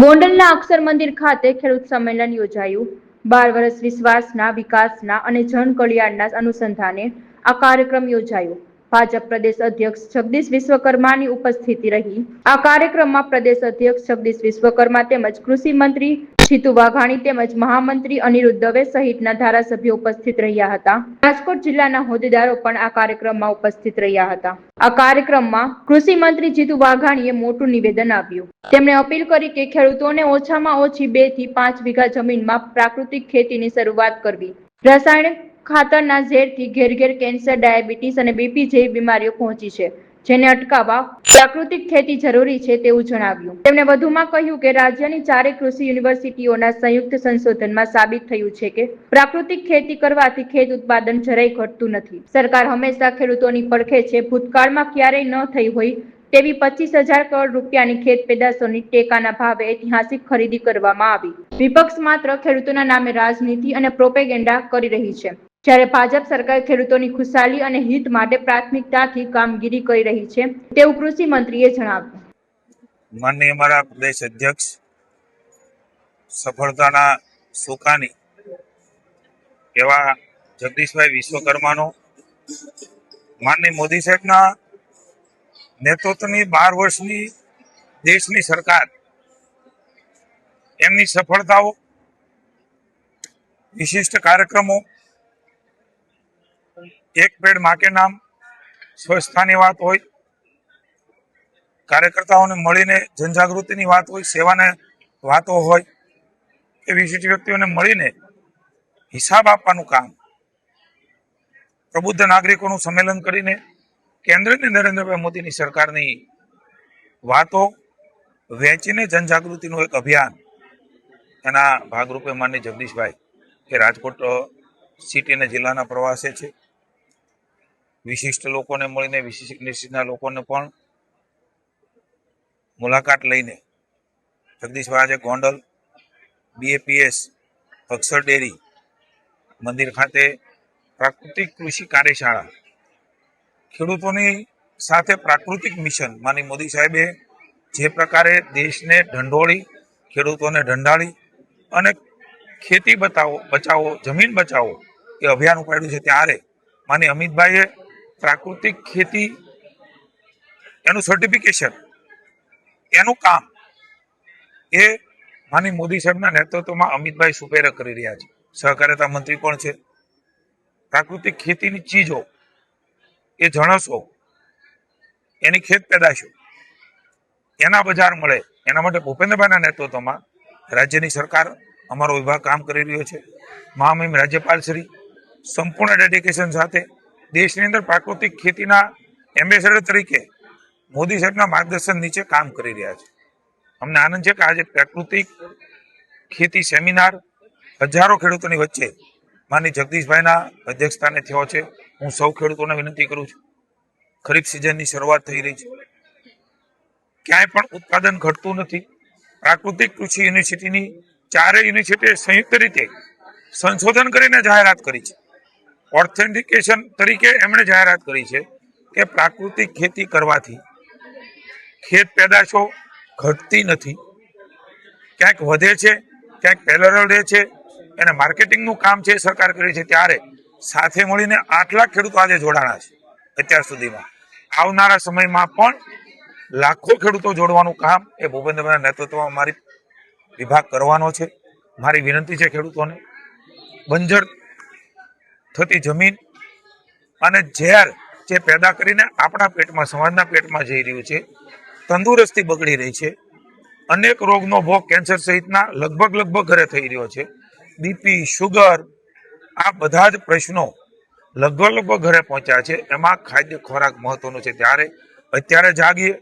ગોંડલના અક્ષર મંદિર ખાતે ખેડૂત સંમેલન યોજાયું। 12 વર્ષ વિશ્વાસના વિકાસના અને જન કલ્યાણના અનુસંધાને આ કાર્યક્રમ યોજાયો। ભાજપ પ્રદેશ અધ્યક્ષ જગદીશ વિશ્વકર્માની ઉપસ્થિતિ રહી। આ કાર્યક્રમમાં પ્રદેશ અધ્યક્ષ જગદીશ વિશ્વકર્મા તેમજ કૃષિ મંત્રી જીતુ વાઘાણી તેમજ મહામંત્રી અનિરુદ્ધ દવે સહિતના ધારાસભ્યો ઉપસ્થિત રહ્યા હતા। રાજકોટ જિલ્લાના હોદ્દેદારો પણ આ કાર્યક્રમમાં ઉપસ્થિત રહ્યા હતા। આ કાર્યક્રમમાં કૃષિ મંત્રી જીતુ વાઘાણીએ મોટું નિવેદન આપ્યું। તેમણે અપીલ કરી કે ખેડૂતોને ઓછામાં ઓછી 2 થી 5 વીઘા જમીનમાં પ્રાકૃતિક ખેતીની શરૂઆત કરવી। રાસાયણિક ખાતરના ઝેરથી ઘેર ઘેર કેન્સર, ડાયાબિટીસ અને બીપી જેવી બીમારીઓ પહોંચી છે, જેને અટકાવવા પ્રાકૃતિક ખેતી જરૂરી છે તેવું જણાવ્યું। તેમણે વધુમાં કહ્યું કે રાજ્યની 4 કૃષિ યુનિવર્સિટીઓના સંયુક્ત સંશોધનમાં સાબિત થયું છે કે પ્રાકૃતિક ખેતી કરવાથી ખેત ઉત્પાદન જરાય ઘટતું નથી। સરકાર હંમેશા ખેડૂતોની પડખે છે। ભૂતકાળમાં ક્યારેય ન થઈ હોય તેવી 25,000 કરોડ રૂપિયાની ખેત પેદાશોની ટેકાના ભાવે ઐતિહાસિક ખરીદી કરવામાં આવી। વિપક્ષ માત્ર ખેડૂતોના નામે રાજનીતિ અને પ્રોપેગેન્ડા કરી રહી છે, જ્યારે ભાજપ સરકાર ખેડૂતોની ખુશાલી અને હિત માટે પ્રાથમિકતાથી કામગીરી કરી રહી છે તેવું કૃષિ મંત્રીએ જણાવ્યું। માનનીય અમારા પ્રદેશ અધ્યક્ષ સફળતાના સુકાની એવા જગદીશભાઈ વિશ્વકર્માનો માનનીય મોદી સાહેબના નેતૃત્વની 12 વર્ષની દેશની સરકાર એમની સફળતાઓ, વિશિષ્ટ કાર્યક્રમો, એક પેડ માં કે નામ, સ્વચ્છતાની વાત હોય, કાર્યકર્તાઓને મળીને જનજાગૃતિની વાત હોય, સેવાના વાતો હોય કે વિશિષ્ટ વ્યક્તિઓને મળીને હિસાબ આપવાનું કામ, પ્રબુદ્ધ નાગરિકોનું સંમેલન કરીને કેન્દ્રની નરેન્દ્રભાઈ મોદીની સરકારની વાતો વહેંચીને જનજાગૃતિનું એક અભિયાન, એના ભાગરૂપે માનનીય જગદીશભાઈ કે રાજકોટ સિટી અને જિલ્લાના પ્રવાસે છે। વિશિષ્ટ લોકોને મળીને, વિશિષ્ટ ઇન્ડસ્ટ્રીના લોકોને પણ મુલાકાત લઈને જગદીશભાઈ આજે ગોંડલ BAPS અક્ષર ડેરી મંદિર ખાતે પ્રાકૃતિક કૃષિ કાર્યશાળા, ખેડૂતોની સાથે પ્રાકૃતિક મિશન, માનનીય મોદી સાહેબે જે પ્રકારે દેશને ઢંઢોળી, ખેડૂતોને ઢંઢાળી અને ખેતી બચાવો જમીન બચાવો એ અભિયાન ઉપાડ્યું છે, ત્યારે માનનીય અમિતભાઈએ પ્રાકૃતિક ખેતી એનું સર્ટિફિકેશન, એનું કામ એ માનનીય મોદી સાહેબના નેતૃત્વમાં અમિતભાઈ સુપેરે કરી રહ્યા છે। સહકારિતા મંત્રી પણ છે। પ્રાકૃતિક ખેતીની ચીજો, એ જણસો, એની ખેત પેદાશો, એના બજાર મળે એના માટે ભૂપેન્દ્રભાઈના નેતૃત્વમાં રાજ્યની સરકાર, અમારો વિભાગ કામ કરી રહ્યો છે। મહામહિમ રાજ્યપાલ શ્રી સંપૂર્ણ ડેડિકેશન સાથે દેશની અંદર પ્રાકૃતિક ખેતીના એમ્બેસેડર તરીકે મોદી સાહેબના માર્ગદર્શન નીચે કામ કરી રહ્યા છે। અમને આનંદ છે કે આજે પ્રાકૃતિક ખેતી સેમિનાર હજારો ખેડૂતોની વચ્ચે માનનીય જગદીશભાઈના અધ્યક્ષસ્થાને થયો છે। હું સૌ ખેડૂતોને વિનંતી કરું છું, ખરીફ સિઝનની શરૂઆત થઈ રહી છે, ક્યાંય પણ ઉત્પાદન ઘટતું નથી। પ્રાકૃતિક કૃષિ યુનિવર્સિટીની 4 યુનિવર્સિટીએ સંયુક્ત રીતે સંશોધન કરીને જાહેરાત કરી છે, ઓથેન્ટિકેશન તરીકે એમણે જાહેરાત કરી છે કે પ્રાકૃતિક ખેતી કરવાથી ખેત પેદાશો ઘટતી નથી, ક્યાંક વધે છે, ક્યાંક પેરેલલ રહે છે। એને માર્કેટિંગનું કામ છે સરકાર કરી છે, ત્યારે સાથે મળીને 8 લાખ ખેડૂતો આજે જોડાણા છે અત્યાર સુધીમાં। આવનારા સમયમાં પણ લાખો ખેડૂતો જોડવાનું કામ એ ભૂપેન્દ્રભાઈના નેતૃત્વમાં મારી વિભાગ કરવાનો છે। મારી વિનંતી છે ખેડૂતોને, બંજર થતી જમીન અને ઝેર જે પેદા કરીને આપણા પેટમાં, સમાજના પેટમાં જઈ રહ્યું છે, તંદુરસ્તી બગડી રહી છે, અનેક રોગનો ભોગ કેન્સર સહિતના લગભગ ઘરે થઈ રહ્યો છે, બીપી, શુગર, આ બધા જ પ્રશ્નો લગભગ ઘરે પહોંચ્યા છે। એમાં ખાદ્ય ખોરાક મહત્વનો છે, ત્યારે અત્યારે જાગીએ,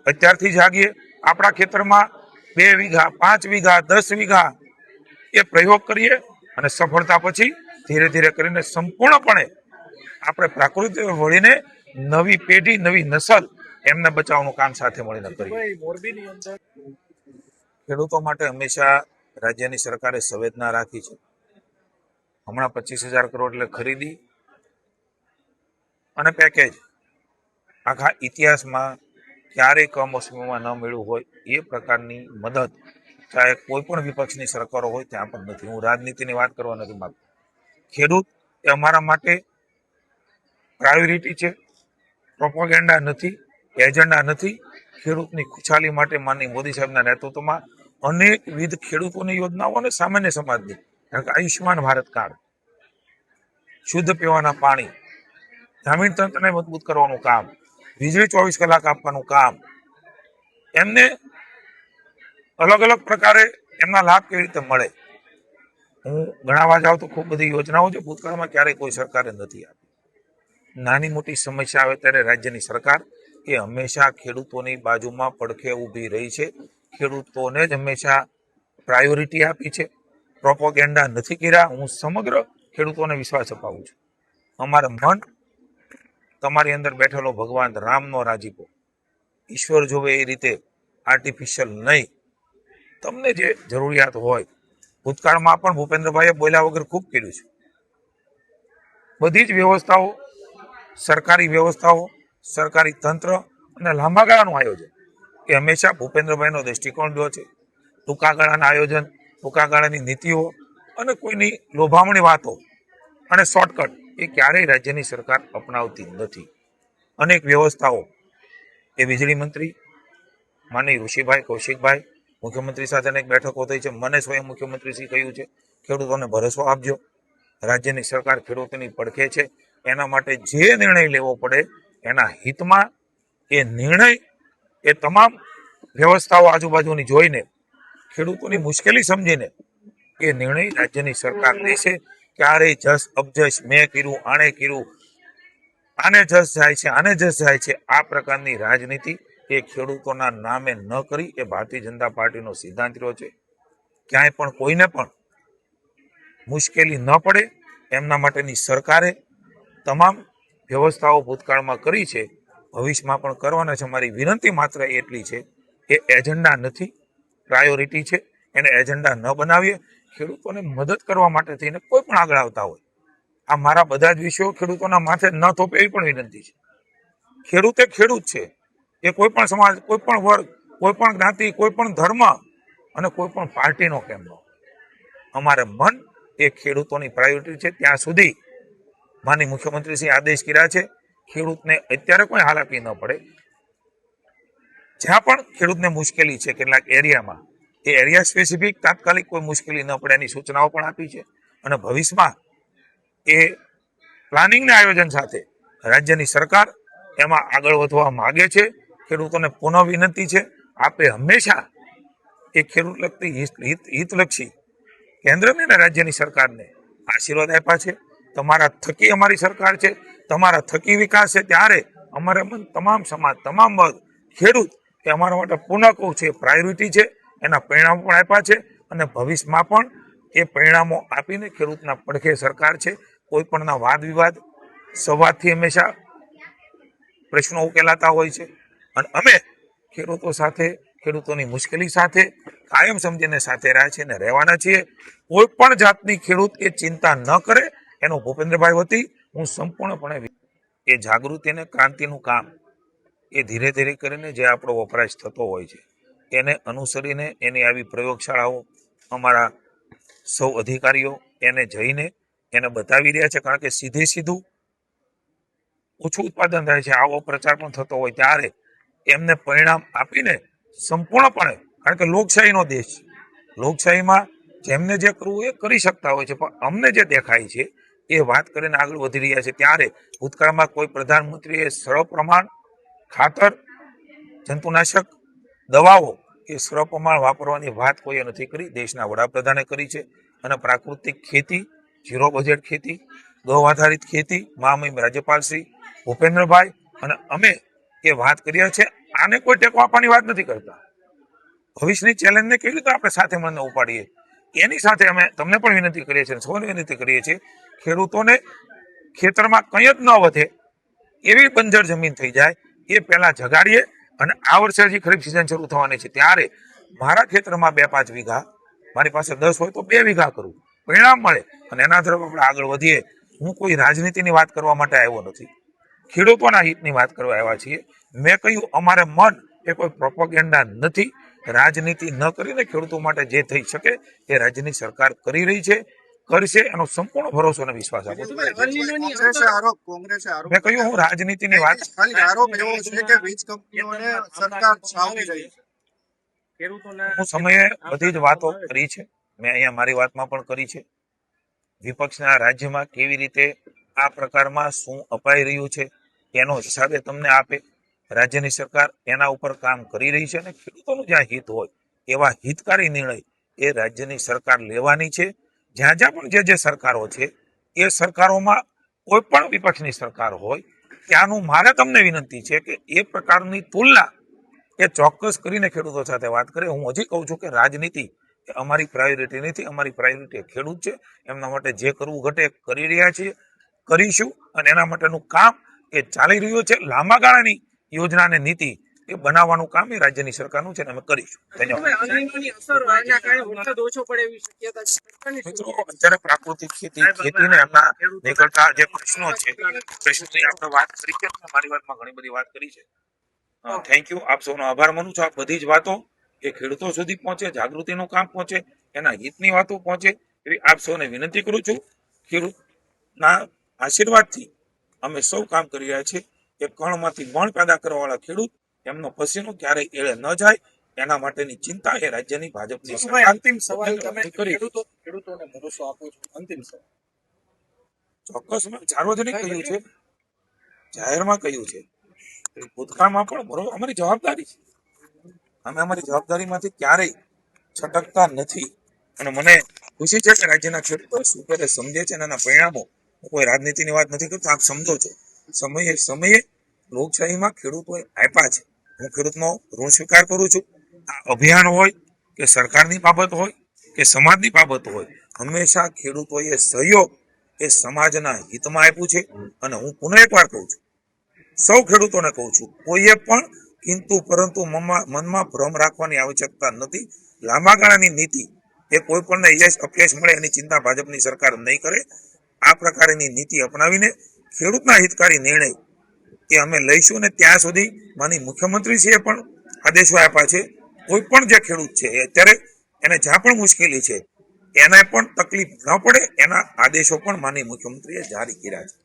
અત્યારથી જાગીએ। આપણા ખેતરમાં 2 વીઘા, 5 વીઘા, 10 વીઘા એ પ્રયોગ કરીએ અને સફળતા પછી ધીરે ધીરે કરીને સંપૂર્ણપણે આપણે પ્રાકૃતિક વળીને નવી પેઢી, નવી નસલ એમને બચાવવાનું કામ સાથે મળીને કરીએ। ખેડૂતો માટે હંમેશા રાજ્યની સરકારે સંવેદના રાખી છે। હમણાં 25,000 કરોડ એટલે ખરીદી અને પેકેજ આખા ઇતિહાસમાં ક્યારેય કમોસમીમાં ન મળ્યું હોય એ પ્રકારની મદદ ચાહે કોઈ પણ વિપક્ષની સરકારો હોય ત્યાં પણ નથી. હું રાજનીતિની વાત કરવા નથી માંગતો. ખેડૂત એ અમારા માટે પ્રાયોરિટી છે, પ્રોપોગેન્ડા નથી, એજન્ડા નથી. ખેડૂતની ખુશાલી માટે માનનીય મોદી સાહેબના નેતૃત્વમાં અનેકવિધ ખેડૂતોની યોજનાઓ અને સામાન્ય સમાજની, કારણ કે આયુષ્યમાન ભારત કાર્ડ, શુદ્ધ પીવાના પાણી, ગ્રામીણ તંત્રને મજબૂત કરવાનું કામ, વીજળી 24 કલાક આપવાનું કામ, એમને અલગ અલગ પ્રકારે એમના લાભ કેવી રીતે મળે. હું ગણાવવા જાઉં તો ખૂબ બધી યોજનાઓ છે, ભૂતકાળમાં ક્યારેય કોઈ સરકારે નથી આપી. નાની મોટી સમસ્યા આવે ત્યારે રાજ્યની સરકાર એ હંમેશા ખેડૂતોની બાજુમાં પડખે ઊભી રહી છે. ખેડૂતોને જ હંમેશા પ્રાયોરિટી આપી છે, પ્રોપોગેન્ડા નથી કર્યા. હું સમગ્ર ખેડૂતોને વિશ્વાસ અપાવું છું. અમારા મન તમારી અંદર બેઠેલો ભગવાન રામનો રાજીપો, ઈશ્વર જોવે એ રીતે આર્ટિફિશિયલ નહીં. તમને જે જરૂરિયાત હોય, ભૂતકાળમાં પણ ભૂપેન્દ્રભાઈએ બોલ્યા વગર ખૂબ કર્યું છે. બધી જ વ્યવસ્થાઓ, સરકારી વ્યવસ્થાઓ, સરકારી તંત્ર અને લાંબા ગાળાનું આયોજન એ હંમેશા ભૂપેન્દ્રભાઈનો દ્રષ્ટિકોણ રહ્યો છે. ટૂંકા ગાળાના આયોજન, ટૂંકા ગાળાની નીતિઓ અને કોઈની લોભામણી વાતો અને શોર્ટકટ એ ક્યારેય રાજ્યની સરકાર અપનાવતી નથી. અનેક વ્યવસ્થાઓ એ વીજળી મંત્રી માનનીય ઋષિભાઈ કૌશિકભાઈ, મુખ્યમંત્રી સાથે અનેક બેઠકો થઈ છે. મને સ્વયં મુખ્યમંત્રીશ્રી કહ્યું છે ખેડૂતોને ભરોસો આપજો, રાજ્યની સરકાર ખેડૂતોની પડખે છે. એના માટે જે નિર્ણય લેવો પડે એના હિતમાં એ નિર્ણય એ તમામ વ્યવસ્થાઓ આજુબાજુની જોઈને, ખેડૂતોની મુશ્કેલી સમજીને એ નિર્ણય રાજ્યની સરકાર લેશે. ક્યારેય જસ અબજસ, મેં કર્યું, આણે કર્યું, આને જસ જાય છે, આને જસ જાય છે, આ પ્રકારની રાજનીતિ એ ખેડૂતોના નામે ન કરી એ ભારતીય જનતા પાર્ટીનો સિદ્ધાંત રહ્યો છે. ક્યાંય પણ કોઈને પણ મુશ્કેલી ન પડે એમના માટેની સરકારે તમામ વ્યવસ્થાઓ ભૂતકાળમાં કરી છે, ભવિષ્યમાં પણ કરવાના છે. મારી વિનંતી માત્ર એટલી છે કે એજન્ડા નથી, પ્રાયોરિટી છે. એને એજન્ડા ન બનાવીએ. ખેડૂતોને મદદ કરવા માટે થઈને કોઈ પણ આગળ આવતા હોય, આ મારા બધા જ વિષયો ખેડૂતોના માથે ન થોપે એવી પણ વિનંતી છે. ખેડૂત એ ખેડૂત છે. એ કોઈ પણ સમાજ, કોઈ પણ વર્ગ, કોઈ પણ જ્ઞાતિ, કોઈ પણ ધર્મ અને કોઈ પણ પાર્ટીનો કેમ ન હોય. અમારે મન એ ખેડૂતોની પ્રાયોરિટી છે. ત્યાં સુધી માનનીય મુખ્યમંત્રીશ્રી આદેશ કર્યા છે ખેડૂતને અત્યારે કોઈ હાલાકી ન પડે. જ્યાં પણ ખેડૂતને મુશ્કેલી છે કેટલાક એરિયામાં, એ એરિયા સ્પેસિફિક તાત્કાલિક કોઈ મુશ્કેલી ન પડે એની સૂચનાઓ પણ આપી છે. અને ભવિષ્યમાં એ પ્લાનિંગના આયોજન સાથે રાજ્યની સરકાર એમાં આગળ વધવા માગે છે. ખેડૂતોને પુનઃ વિનંતી છે, આપે હંમેશા એ ખેડૂત લગતી હિતલક્ષી કેન્દ્રની અને રાજ્યની સરકારને આશીર્વાદ આપ્યા છે. તમારા થકી અમારી સરકાર છે, તમારા થકી વિકાસ છે. ત્યારે અમારે તમામ સમાજ, તમામ વર્ગ, ખેડૂત એ અમારા માટે પુનઃ કહું છે પ્રાયોરિટી છે. એના પરિણામો પણ આપ્યા છે અને ભવિષ્યમાં પણ એ પરિણામો આપીને ખેડૂતના પડખે સરકાર છે. કોઈ પણના વાદ વિવાદ, સંવાદથી હંમેશા પ્રશ્નો ઉકેલાતા હોય છે. અને અમે ખેડૂતો સાથે, ખેડૂતોની મુશ્કેલી સાથે કાયમ સમજીને સાથે રહ્યા છીએ અને રહેવાના છીએ. કોઈ પણ જાતની ખેડૂત એ ચિંતા ન કરે એનો ભૂપેન્દ્રભાઈ વતી હું સંપૂર્ણપણે એ જાગૃતિ અને ક્રાંતિનું કામ એ ધીરે ધીરે કરીને જે આપણો વપરાશ થતો હોય છે એને અનુસરીને એની આવી પ્રયોગશાળાઓ અમારા સૌ અધિકારીઓ એને જઈને એને બતાવી રહ્યા છે. કારણ કે સીધે સીધું ઓછું ઉત્પાદન થાય છે, આવો પ્રચાર પણ થતો હોય ત્યારે એમને પરિણામ આપીને સંપૂર્ણપણે, કારણ કે લોકશાહીનો દેશ છે, લોકશાહીમાં જેમને જે કરવું એ કરી શકતા હોય છે, પણ અમને જે દેખાય છે એ વાત કરીને આગળ વધી રહ્યા છે. ત્યારે ભૂતકાળમાં કોઈ પ્રધાનમંત્રીએ સપ્રમાણ ખાતર, જંતુનાશક દવાઓ એ સપ્રમાણ વાપરવાની વાત કોઈએ નથી કરી. દેશના વડાપ્રધાને કરી છે. અને પ્રાકૃતિક ખેતી, ઝીરો બજેટ ખેતી, ગૌ આધારિત ખેતી મહામહિમ રાજ્યપાલશ્રી ભૂપેન્દ્રભાઈ અને અમે એ વાત કર્યા છે. આને કોઈ ટેકો આપવાની વાત નથી કરતા. ભવિષ્યની ચેલેન્જને કેવી રીતે આપણે સાથે મળીને ઉપાડીએ એની સાથે અમે તમને પણ વિનંતી કરીએ છીએ, સૌને વિનંતી કરીએ છીએ ખેડૂતોને ખેતરમાં કંઈ જ ન વધે એવી બંજર જમીન થઈ જાય એ પહેલા જગાડીએ. અને આ વર્ષે હજી ખરીફ સિઝન શરૂ થવાની છે ત્યારે મારા ખેતરમાં 2-5 વીઘા, મારી પાસે 10 હોય તો 2 વીઘા કરું, પરિણામ મળે અને એના તરફ આપણે આગળ વધીએ. હું કોઈ રાજનીતિની વાત કરવા માટે આવ્યો નથી, ખેડૂતોના હિતની વાત કરવા આવ્યા છીએ. મેં કહ્યું અમારે મન એ કોઈ પ્રોપોગેન્ડા નથી. રાજનીતિ ન કરીને ખેડૂતો માટે જે થઈ શકે એ રાજ્યની સરકાર કરી રહી છે, કરશે, એનો સંપૂર્ણ ભરોસો અને વિશ્વાસ આપું છું. મેં કહ્યું હું રાજનીતિની વાત હું સમયે બધી જ વાતો કરી છે. મેં અહીંયા મારી વાતમાં પણ કરી છે. વિપક્ષના રાજ્યમાં કેવી રીતે આ પ્રકારમાં શું અપાઈ રહ્યું છે એનો હિસાબે તમને આપે. રાજ્યની સરકાર એના ઉપર કામ કરી રહી છે અને ખેડૂતોનું જ્યાં હિત હોય એવા હિતકારી નિર્ણય એ રાજ્યની સરકાર લેવાની છે. જ્યાં જ્યાં પણ જે સરકારો છે એ સરકારોમાં કોઈ પણ વિપક્ષની સરકાર હોય ત્યાંનું મારે તમને વિનંતી છે કે એ પ્રકારની તુલના એ ચોક્કસ કરીને ખેડૂતો સાથે વાત કરે. હું હજી કહું છું કે રાજનીતિ એ અમારી પ્રાયોરિટી નથી, અમારી પ્રાયોરિટી ખેડૂત છે. એમના માટે જે કરવું ઘટે કરી રહ્યા છીએ, કરીશું અને એના માટેનું કામ એ ચાલી રહ્યું છે. લાંબા ગાળાની યોજના અને નીતિ એ બનાવવાનું કામ એ રાજ્યની સરકારનું છે અને અમે કરીશું. અત્યારે પ્રાકૃતિક ખેતીને એમના નીકળતા જે પ્રશ્નો છે પ્રશ્નોની આપણે વાત કરી છે. મારી વાતમાં ઘણી બધી વાત કરી છે. Thank you. આપ સૌનો આભાર માનું છું. આ બધી જ વાતો એ ખેડૂતો સુધી પહોંચે, જાગૃતિનું કામ પહોંચે, એના હિતની વાતો પહોંચે એવી આપ સૌને વિનંતી કરું છું. ખેડૂતના આશીર્વાદથી અમે સૌ કામ કરી રહ્યા છીએ. એ કણમાંથી બણ પેદા કરવાવાળા ખેડૂત એમનો પસીનો ક્યારેય એળે ન જાય એના માટેની ચિંતા એ રાજ્યની ભાજપની સરકાર અંતિમ સવાલ તમે ખેડૂતોને ભરોસો આપો છો. અંતિમ સવાલ ચોક્કસ મેં સાર્વજનિક કહ્યું છે, જાહેરમાં કહ્યું છે, ભૂતકાળમાં પણ અમારી જવાબદારી છે. અમે અમારી જવાબદારીમાંથી ક્યારેય છટકતા નથી અને મને ખુશી છે કે રાજ્યના ખેડૂતો શું કરે સમજે છે અને એના પરિણામો. હું કોઈ રાજનીતિની વાત નથી કરતો, આપ સમજો છો. સમયે લોકશાહીમાં ખેડૂતોએ આપ્યા છે. હું ખેડૂતનો ઋણ સ્વીકાર કરું છું. આ અભિયાન હોય કે સરકારની બાબત હોય કે સમાજની બાબત હોય, હંમેશા ખેડૂતોએ સહયોગ એ સમાજના હિતમાં આપ્યું છે. અને હું પુનઃ એકવાર કહું છું, સૌ ખેડૂતોને કહું છું, કોઈએ પણ કિંતુ પરંતુ મનમાં ભ્રમ રાખવાની આવશ્યકતા નથી. લાંબા ગાળાની નીતિ એ કોઈ પણને યશ અપયશ મળે એની ચિંતા ભાજપની સરકાર નહીં કરે. આ પ્રકારની નીતિ અપનાવીને ખેડૂતના હિતકારી નિર્ણય એ અમે લઈશું અને ત્યાં સુધી માની મુખ્યમંત્રીશ્રીએ પણ આદેશો આપ્યા છે. કોઈ પણ જે ખેડૂત છે અત્યારે એને જ્યાં પણ મુશ્કેલી છે એને પણ તકલીફ ન પડે એના આદેશો પણ માની મુખ્યમંત્રીએ જારી કર્યા છે.